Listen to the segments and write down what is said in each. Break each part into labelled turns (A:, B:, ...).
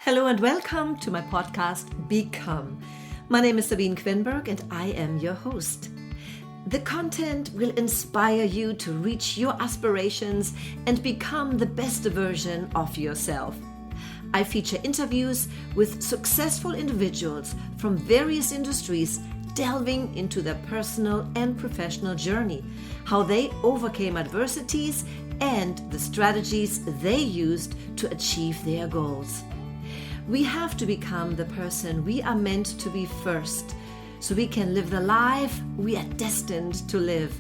A: Hello and welcome to my podcast, Become. My name is Sabine Kvenberg and I am your host. The content will inspire you to reach your aspirations and become the best version of yourself. I feature interviews with successful individuals from various industries delving into their personal and professional journey, how they overcame adversities and the strategies they used to achieve their goals. We have to become the person we are meant to be first, so we can live the life we are destined to live.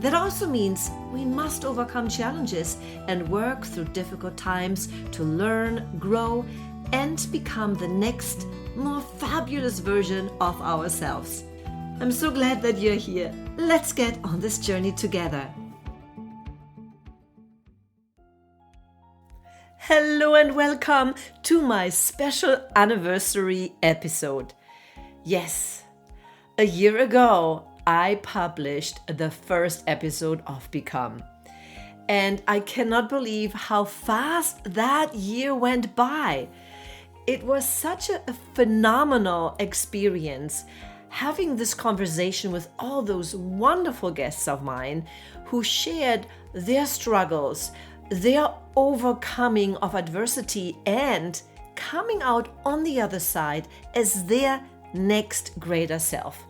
A: That also means we must overcome challenges and work through difficult times to learn, grow, and become the next, more fabulous version of ourselves. I'm so glad that you're here. Let's get on this journey together. Hello and welcome to my special anniversary episode. Yes, a year ago, I published the first episode of Become. And I cannot believe how fast that year went by. It was such a phenomenal experience having this conversation with all those wonderful guests of mine who shared their struggles, their overcoming of adversity, and coming out on the other side as their next greater self.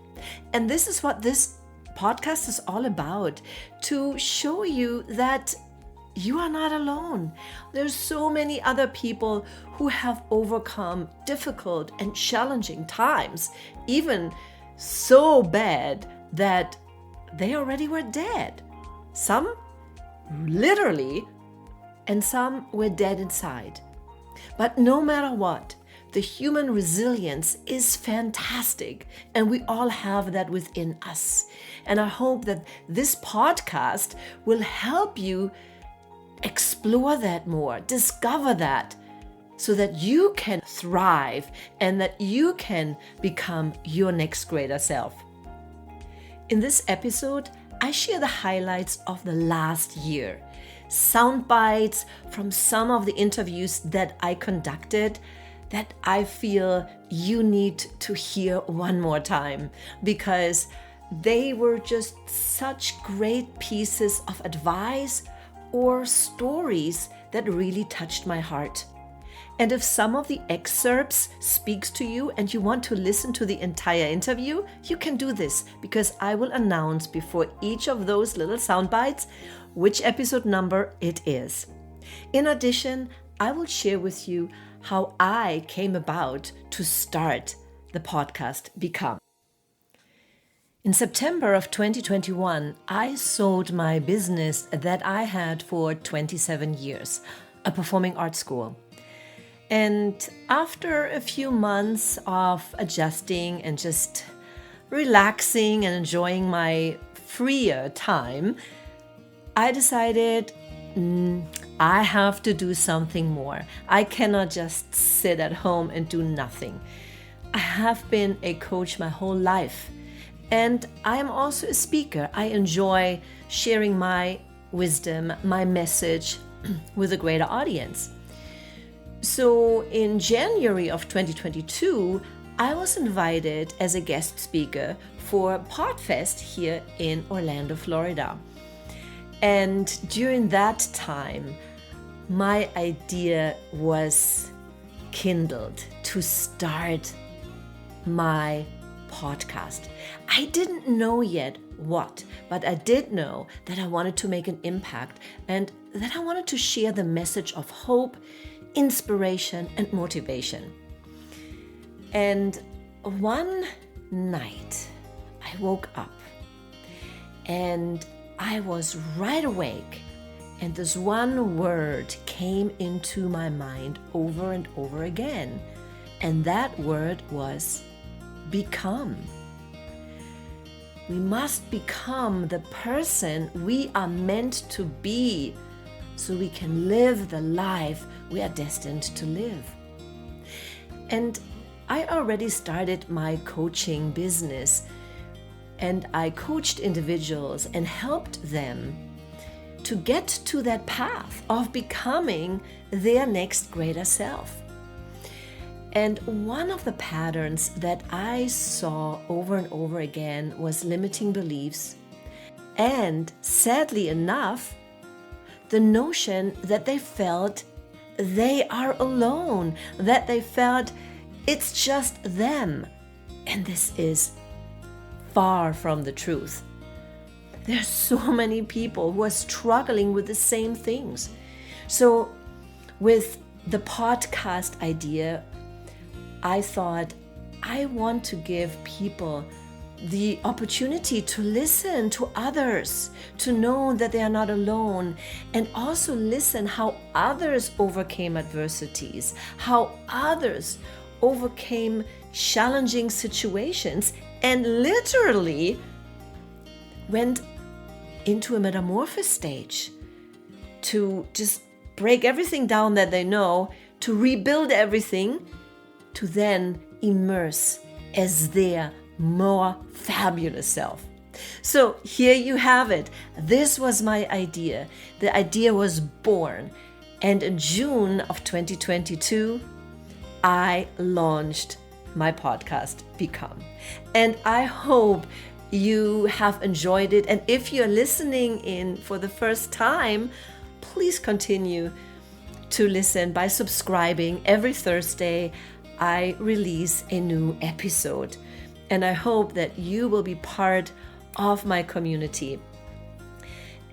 A: And this is what this podcast is all about, to show you that you are not alone. There's so many other people who have overcome difficult and challenging times, even so bad that they already were dead. Some literally, and some were dead inside. But no matter what, the human resilience is fantastic, and we all have that within us. And I hope that this podcast will help you explore that more, discover that, so that you can thrive and that you can become your next greater self. In this episode, I share the highlights of the last year, soundbites from some of the interviews that I conducted that I feel you need to hear one more time, because they were just such great pieces of advice or stories that really touched my heart. And if some of the excerpts speaks to you and you want to listen to the entire interview, you can do this, because I will announce before each of those little sound bites which episode number it is. In addition, I will share with you how I came about to start the podcast Become. In September of 2021, I sold my business that I had for 27 years, a performing arts school. And after a few months of adjusting and just relaxing and enjoying my freer time, I decided I have to do something more. I cannot just sit at home and do nothing. I have been a coach my whole life, and I am also a speaker. I enjoy sharing my wisdom, my message with a greater audience. So in January of 2022, I was invited as a guest speaker for Podfest here in Orlando, Florida. And during that time, my idea was kindled to start my podcast. I didn't know yet what, but I did know that I wanted to make an impact and that I wanted to share the message of hope, inspiration, and motivation. And one night, I woke up and I was right awake, and this one word came into my mind over and over again, and that word was become. We must become the person we are meant to be so we can live the life we are destined to live. And I already started my coaching business, and I coached individuals and helped them to get to that path of becoming their next greater self. And one of the patterns that I saw over and over again was limiting beliefs. And sadly enough, the notion that they felt they are alone, that they felt it's just them. And this is far from the truth. There are so many people who are struggling with the same things. So with the podcast idea, I thought I want to give people the opportunity to listen to others, to know that they are not alone, and also listen how others overcame adversities, how others overcame challenging situations, and literally went into a metamorphosis stage to just break everything down that they know, to rebuild everything, to then immerse as their more fabulous self. So here you have it. This was my idea. The idea was born. And in June of 2022, I launched my podcast, Become. And I hope you have enjoyed it. And if you're listening in for the first time, please continue to listen by subscribing. Every Thursday, I release a new episode. And I hope that you will be part of my community.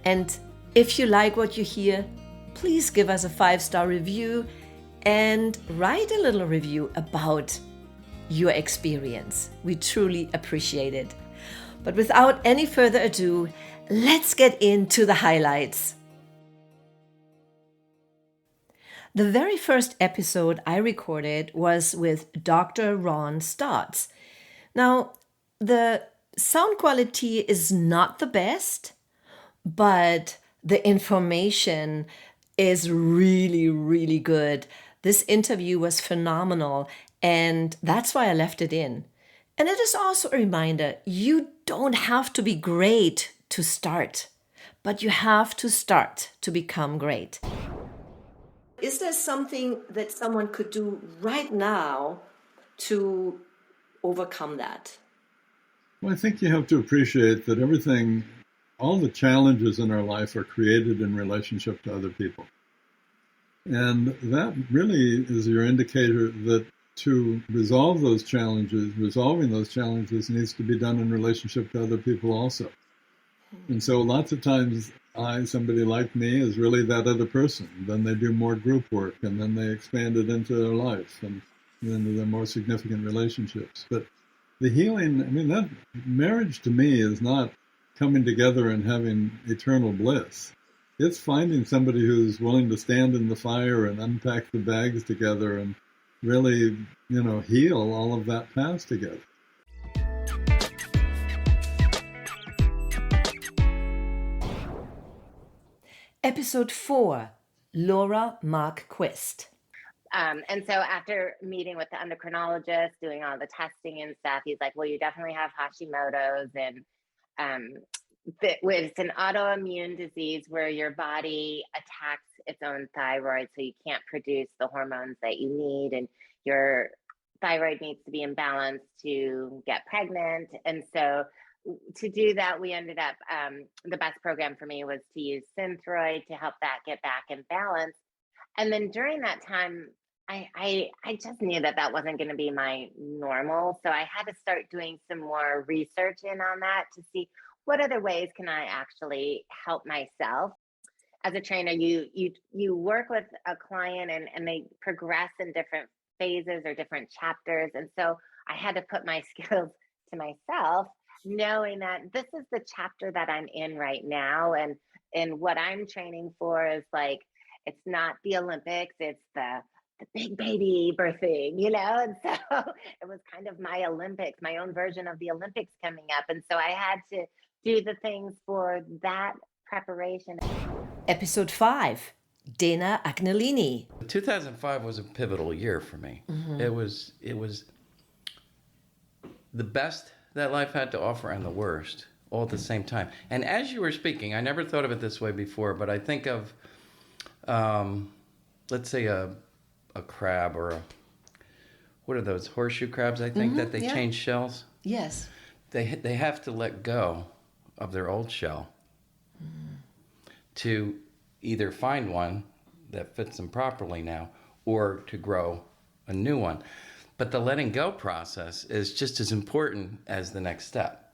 A: And if you like what you hear, please give us a 5-star review and write a little review about your experience. We truly appreciate it. But without any further ado, let's get into the highlights. The very first episode I recorded was with Dr. Ron Stotts. Now, the sound quality is not the best, but the information is really, really good. This interview was phenomenal, and that's why I left it in. And it is also a reminder, you don't have to be great to start, but you have to start to become great. Is there something that someone could do right now to overcome that?
B: Well, I think you have to appreciate that all the challenges in our life are created in relationship to other people. And that really is your indicator that to resolving those challenges needs to be done in relationship to other people also. And so lots of times somebody like me is really that other person. Then they do more group work, and then they expand it into their life and into their more significant relationships. But the healing, that marriage to me is not coming together and having eternal bliss. It's finding somebody who's willing to stand in the fire and unpack the bags together and really, heal all of that past together.
A: Episode 4, Laura Marquist.
C: And so after meeting with the endocrinologist, doing all the testing and stuff, he's like, well, you definitely have Hashimoto's, and it's an autoimmune disease where your body attacks its own thyroid, so you can't produce the hormones that you need, and your thyroid needs to be in balance to get pregnant. And so to do that, we ended up, the best program for me was to use Synthroid to help that get back in balance. And then during that time, I just knew that wasn't going to be my normal. So I had to start doing some more research on that to see what other ways can I actually help myself. As a trainer, you work with a client and they progress in different phases or different chapters. And so I had to put my skills to myself, knowing that this is the chapter that I'm in right now. And what I'm training for is it's not the Olympics, it's the big baby birthing, and so it was kind of my Olympics, my own version of the Olympics coming up. And so I had to do the things for that preparation.
A: Episode 5, Dana Agnolini.
D: 2005 was a pivotal year for me. Mm-hmm. It was the best that life had to offer and the worst all at the same time. And as you were speaking, I never thought of it this way before, but I think of, let's say a crab or what are those, horseshoe crabs, I think, that they change shells?
A: Yes.
D: They have to let go of their old shell to either find one that fits them properly now or to grow a new one. But the letting go process is just as important as the next step.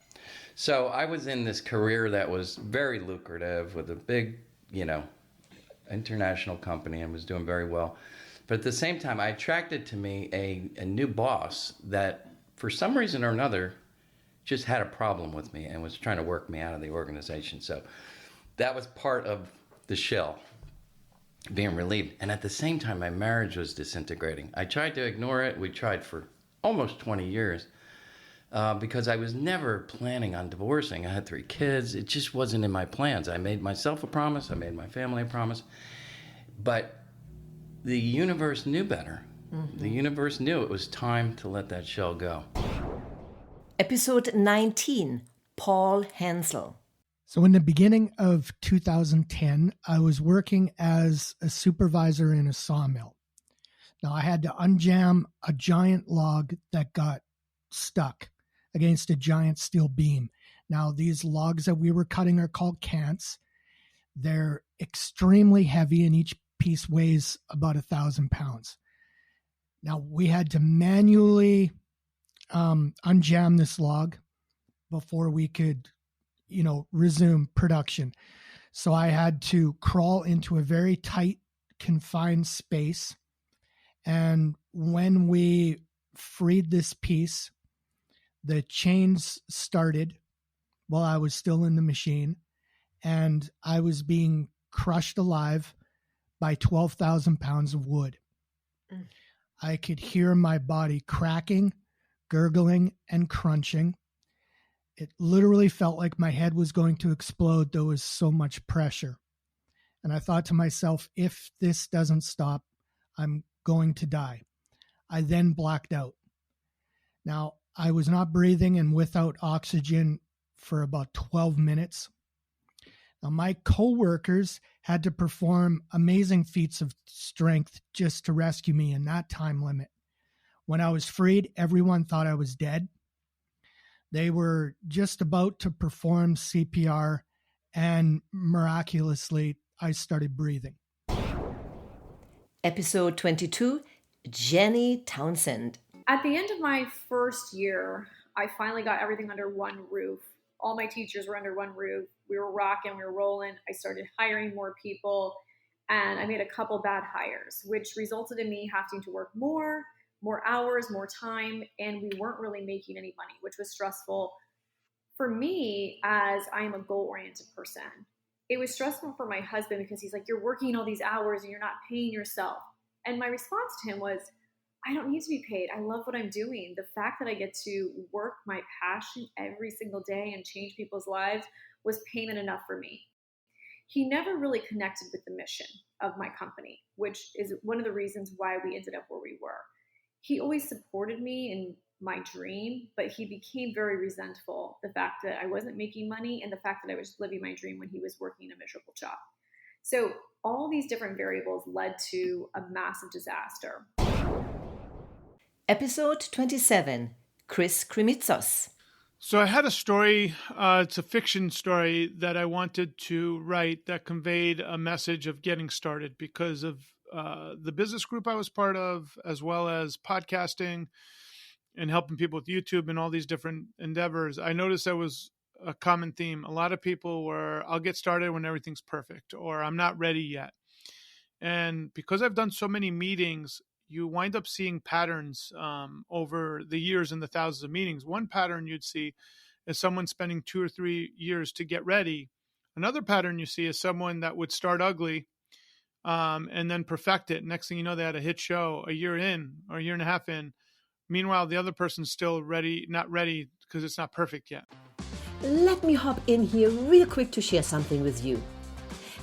D: So I was in this career that was very lucrative with a big, international company and was doing very well. But at the same time, I attracted to me a new boss that, for some reason or another, just had a problem with me and was trying to work me out of the organization. So that was part of the shell being relieved. And at the same time, my marriage was disintegrating. I tried to ignore it. We tried for almost 20 years because I was never planning on divorcing. I had 3 kids. It just wasn't in my plans. I made myself a promise. I made my family a promise. But the universe knew better. The universe knew it was time to let that shell go.
A: Episode 19, Paul Hansel.
E: So in the beginning of 2010, I was working as a supervisor in a sawmill. Now I had to unjam a giant log that got stuck against a giant steel beam. Now these logs that we were cutting are called cants. They're extremely heavy and each piece weighs about 1,000 pounds. Now we had to manually unjam this log before we could, resume production. So I had to crawl into a very tight, confined space. And when we freed this piece, the chains started while I was still in the machine, and I was being crushed alive by 12,000 pounds of wood. I could hear my body cracking, gurgling, and crunching. It literally felt like my head was going to explode. There was so much pressure. And I thought to myself, if this doesn't stop, I'm going to die. I then blacked out. Now, I was not breathing and without oxygen for about 12 minutes. Now, my coworkers had to perform amazing feats of strength just to rescue me in that time limit. When I was freed, everyone thought I was dead. They were just about to perform CPR, and miraculously, I started breathing.
A: Episode 22, Jenny Townsend.
F: At the end of my first year, I finally got everything under one roof. All my teachers were under one roof. We were rocking, we were rolling. I started hiring more people, and I made a couple bad hires, which resulted in me having to work more hours, more time, and we weren't really making any money, which was stressful for me as I am a goal-oriented person. It was stressful for my husband because he's like, you're working all these hours and you're not paying yourself. And my response to him was, I don't need to be paid. I love what I'm doing. The fact that I get to work my passion every single day and change people's lives was payment enough for me. He never really connected with the mission of my company, which is one of the reasons why we ended up where we were. He always supported me in my dream, but he became very resentful, the fact that I wasn't making money and the fact that I was living my dream when he was working a miserable job. So all these different variables led to a massive disaster.
A: Episode 27, Chris Krimitsos.
G: So I had a story, it's a fiction story that I wanted to write that conveyed a message of getting started because of the business group I was part of, as well as podcasting and helping people with YouTube and all these different endeavors. I noticed there was a common theme. A lot of people were, I'll get started when everything's perfect, or I'm not ready yet. And because I've done so many meetings, you wind up seeing patterns over the years and the thousands of meetings. One pattern you'd see is someone spending 2 or 3 years to get ready. Another pattern you see is someone that would start ugly and then perfect it. Next thing you know, they had a hit show a year in or a year and a half in. Meanwhile, the other person's still not ready because it's not perfect yet.
A: Let me hop in here real quick to share something with you.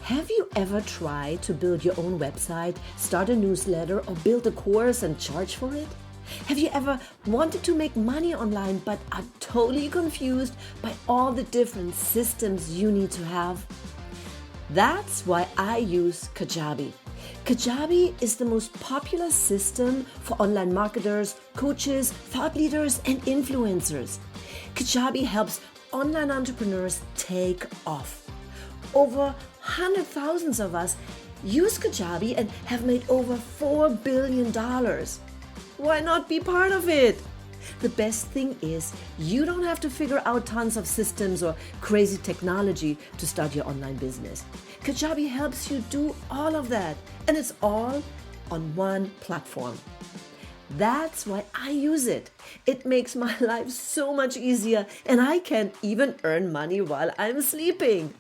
A: Have you ever tried to build your own website, start a newsletter, or build a course and charge for it? Have you ever wanted to make money online but are totally confused by all the different systems you need to have? That's why I use Kajabi. Kajabi is the most popular system for online marketers, coaches, thought leaders, and influencers. Kajabi helps online entrepreneurs take off. Over 100,000 of us use Kajabi and have made over $4 billion. Why not be part of it? The best thing is you don't have to figure out tons of systems or crazy technology to start your online business. Kajabi helps you do all of that, and it's all on one platform. That's why I use it. It makes my life so much easier, and I can even earn money while I'm sleeping.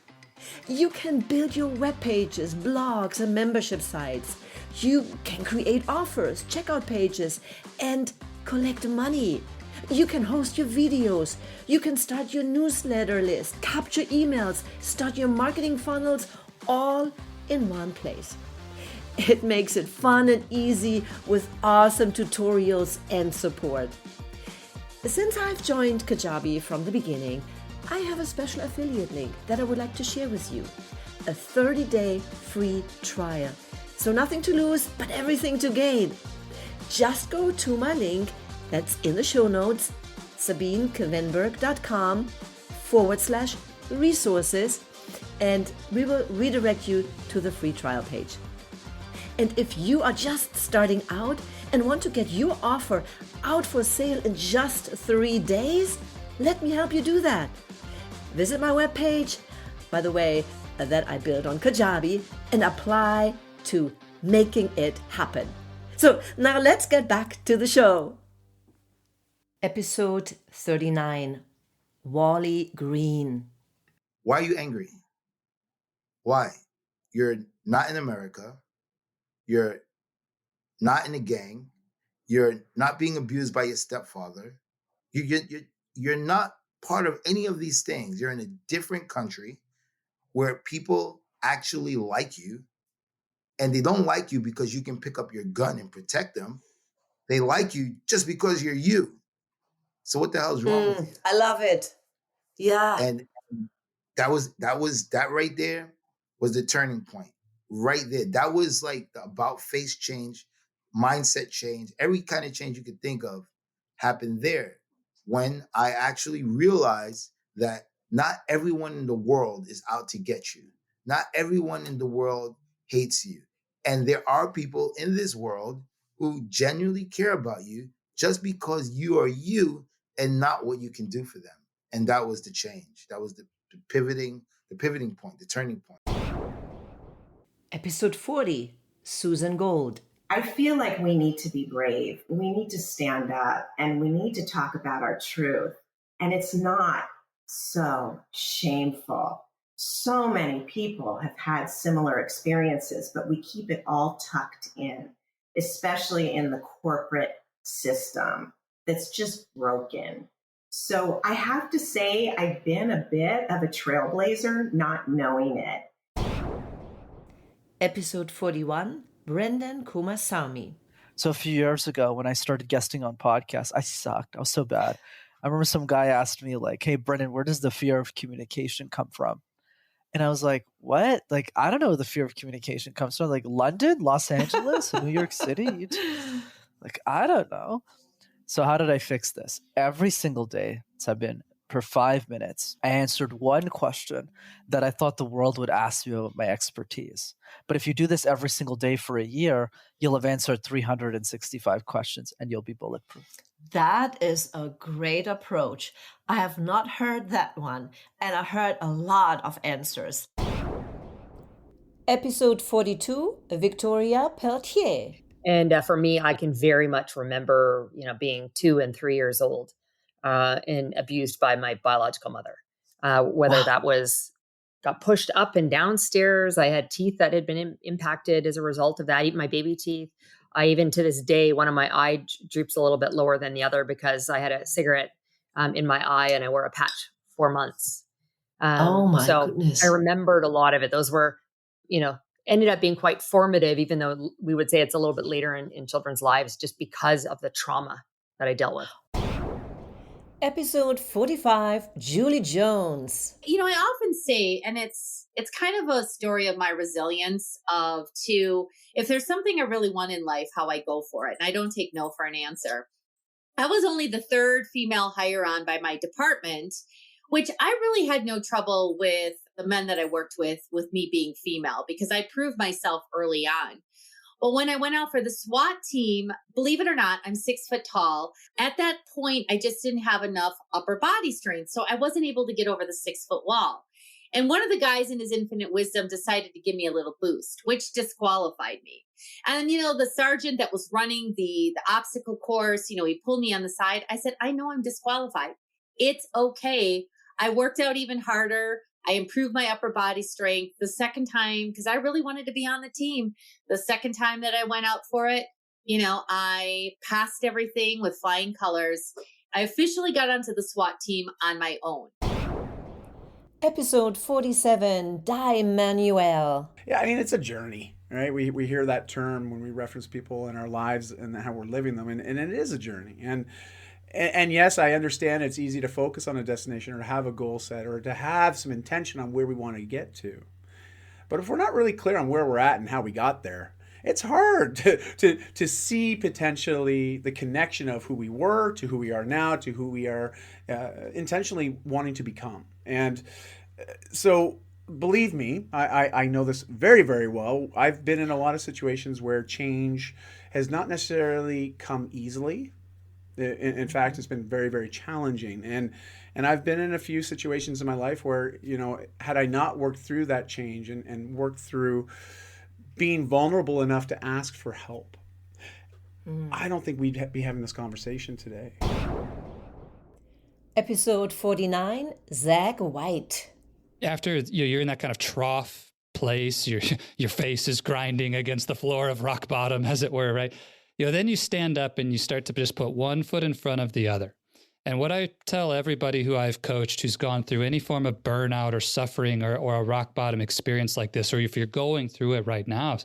A: You can build your web pages, blogs, and membership sites. You can create offers, checkout pages, and collect money. You can host your videos. You can start your newsletter list, capture emails, start your marketing funnels, all in one place. It makes it fun and easy with awesome tutorials and support. Since I've joined Kajabi from the beginning, I have a special affiliate link that I would like to share with you. A 30-day free trial. So nothing to lose, but everything to gain. Just go to my link that's in the show notes, sabinekvenberg.com/resources, and we will redirect you to the free trial page. And if you are just starting out and want to get your offer out for sale in just 3 days, let me help you do that. Visit my webpage, by the way, that I built on Kajabi, and apply to making it happen. So now let's get back to the show. Episode 39, Wally Green.
H: Why are you angry? Why? You're not in America. You're not in a gang. You're not being abused by your stepfather. You're not part of any of these things. You're in a different country where people actually like you, and they don't like you because you can pick up your gun and protect them. They like you just because you're you. So what the hell is wrong with you?
A: I love it. Yeah.
H: And that right there was the turning point. Right there. That was like the about face change, mindset change, every kind of change you could think of happened there when I actually realized that not everyone in the world is out to get you. Not everyone in the world hates you. And there are people in this world who genuinely care about you just because you are you and not what you can do for them. And that was the change. That was the pivoting point, the turning point.
A: Episode 40, Susan Gold.
I: I feel like we need to be brave. We need to stand up and we need to talk about our truth. And it's not so shameful. So many people have had similar experiences, but we keep it all tucked in, especially in the corporate system that's just broken. So I have to say I've been a bit of a trailblazer, not knowing it.
A: Episode 41, Brendan Kumasamy.
J: So a few years ago when I started guesting on podcasts, I sucked. I was so bad. I remember some guy asked me like, hey, Brendan, where does the fear of communication come from? And I was like, what? Like, I don't know where the fear of communication comes from. Like London, Los Angeles, New York City? Like, I don't know. So how did I fix this? Every single day, I've been for 5 minutes, I answered one question that I thought the world would ask me about my expertise. But if you do this every single day for a year, you'll have answered 365 questions and you'll be bulletproof.
A: That is a great approach. I have not heard that one, and I heard a lot of answers. Episode 42, Victoria Peltier.
K: And for me, I can very much remember, being 2 and 3 years old and abused by my biological mother. Whether that was got pushed up and downstairs, I had teeth that had been impacted as a result of that, even my baby teeth. I even to this day, one of my eye droops a little bit lower than the other because I had a cigarette in my eye and I wore a patch 4 months.
A: Oh my goodness.
K: I remembered a lot of it. Those were, ended up being quite formative, even though we would say it's a little bit later in children's lives, just because of the trauma that I dealt with.
A: Episode 45, Julie Jones.
L: I often say, and it's it's kind of a story of my resilience if there's something I really want in life, how I go for it. And I don't take no for an answer. I was only the third female hire on by my department, which I really had no trouble with the men that I worked with me being female, because I proved myself early on. But when I went out for the SWAT team, believe it or not, I'm 6 foot tall. At that point, I just didn't have enough upper body strength. So I wasn't able to get over the 6 foot wall. And one of the guys in his infinite wisdom decided to give me a little boost, which disqualified me. And, the sergeant that was running the obstacle course, he pulled me on the side. I said, I know I'm disqualified. It's okay. I worked out even harder. I improved my upper body strength the second time, because I really wanted to be on the team. The second time that I went out for it, I passed everything with flying colors. I officially got onto the SWAT team on my own.
A: Episode 47, Die Manuel.
M: Yeah, it's a journey, right? We hear that term when we reference people in our lives and how we're living them, and it is a journey. And yes, I understand it's easy to focus on a destination or to have a goal set or to have some intention on where we want to get to. But if we're not really clear on where we're at and how we got there, it's hard to see potentially the connection of who we were to who we are now to who we are intentionally wanting to become. And so believe me, I know this very, very well. I've been in a lot of situations where change has not necessarily come easily. In fact, it's been very, very challenging. And I've been in a few situations in my life where, had I not worked through that change and worked through being vulnerable enough to ask for help, I don't think we'd be having this conversation today.
A: Episode 49, Zach White.
N: After you're in that kind of trough place, your face is grinding against the floor of rock bottom, as it were, right? Then you stand up and you start to just put one foot in front of the other. And what I tell everybody who I've coached who's gone through any form of burnout or suffering or a rock bottom experience like this, or if you're going through it right now,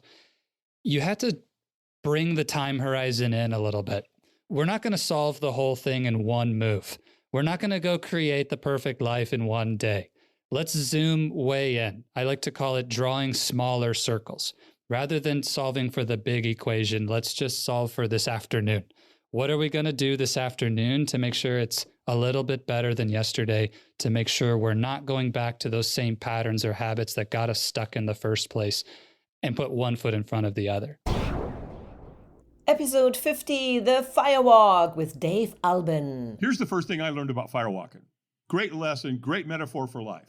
N: you have to bring the time horizon in a little bit. We're not going to solve the whole thing in one move. We're not going to go create the perfect life in one day. Let's zoom way in. I like to call it drawing smaller circles. Rather than solving for the big equation, let's just solve for this afternoon. What are we going to do this afternoon to make sure it's a little bit better than yesterday, to make sure we're not going back to those same patterns or habits that got us stuck in the first place, and put one foot in front of the other.
A: Episode 50, The Firewalk with Dave Albin.
O: Here's the first thing I learned about firewalking. Great lesson, great metaphor for life.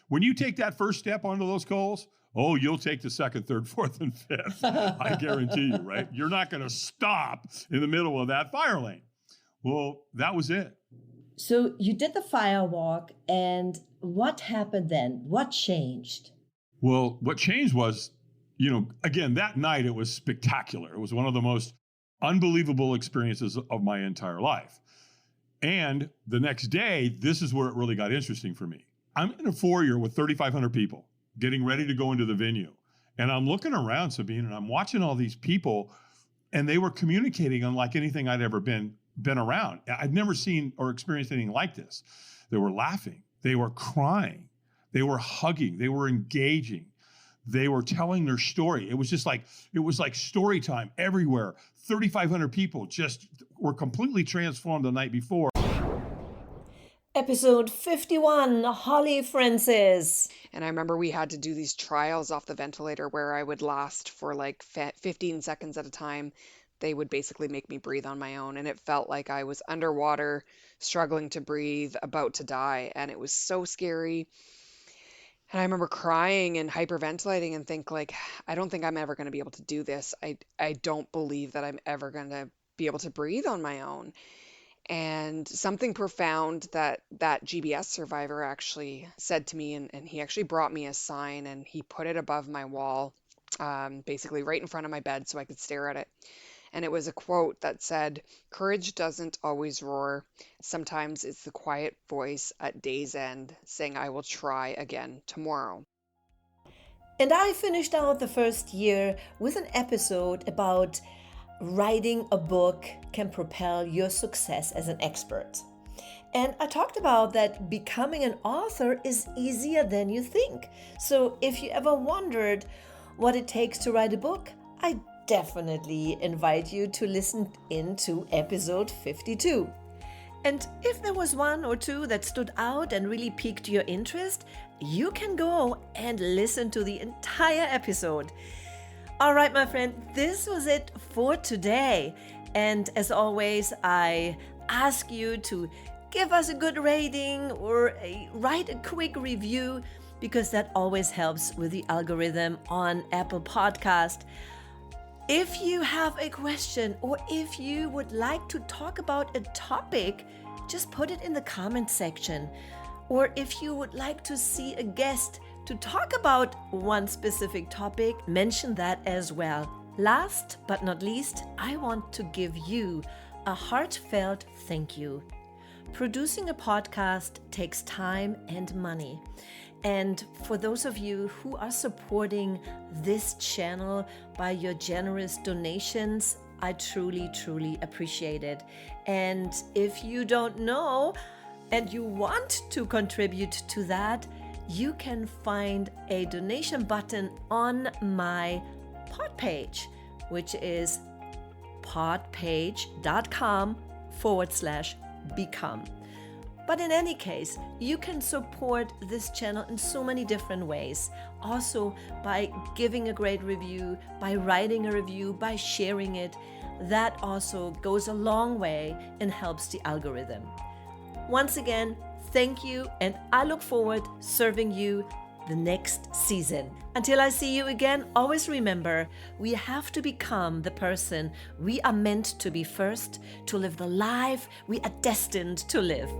O: When you take that first step onto those coals, you'll take the second, third, fourth, and fifth. I guarantee you, right? You're not going to stop in the middle of that fire lane. Well, that was it.
A: So you did the firewalk, and what happened then? What changed?
O: Well, what changed was, again, that night it was spectacular. It was one of the most unbelievable experiences of my entire life. And the next day, this is where it really got interesting for me. I'm in a foyer with 3,500 people, getting ready to go into the venue. And I'm looking around, Sabine, and I'm watching all these people, and they were communicating unlike anything I'd ever been around. I'd never seen or experienced anything like this. They were laughing. They were crying. They were hugging. They were engaging. They were telling their story. It was like story time everywhere. 3,500 people just were completely transformed the night before.
A: Episode 51, Holly Francis.
P: And I remember we had to do these trials off the ventilator where I would last for like 15 seconds at a time. They would basically make me breathe on my own. And it felt like I was underwater, struggling to breathe, about to die. And it was so scary. And I remember crying and hyperventilating and think like, I don't think I'm ever going to be able to do this. I don't believe that I'm ever going to be able to breathe on my own. And something profound that GBS survivor actually said to me, and he actually brought me a sign and he put it above my wall, basically right in front of my bed so I could stare at it. And it was a quote that said, "Courage doesn't always roar. Sometimes it's the quiet voice at day's end saying, I will try again tomorrow."
A: And I finished out the first year with an episode about writing a book can propel your success as an expert. And I talked about that becoming an author is easier than you think. So if you ever wondered what it takes to write a book, I definitely invite you to listen into episode 52. And if there was one or two that stood out and really piqued your interest, you can go and listen to the entire episode. All right, my friend, this was it for today. And as always, I ask you to give us a good rating or write a quick review, because that always helps with the algorithm on Apple Podcast. If you have a question or if you would like to talk about a topic, just put it in the comment section. Or if you would like to see a guest to talk about one specific topic, mention that as well. Last but not least, I want to give you a heartfelt thank you. Producing a podcast takes time and money. And for those of you who are supporting this channel by your generous donations, I truly, truly appreciate it. And if you don't know and you want to contribute to that, you can find a donation button on my Podpage, which is podpage.com/become. But in any case, you can support this channel in so many different ways. Also by giving a great review, by writing a review, by sharing it. That also goes a long way and helps the algorithm. Once again, thank you, and I look forward serving you the next season. Until I see you again, always remember, we have to become the person we are meant to be first, to live the life we are destined to live.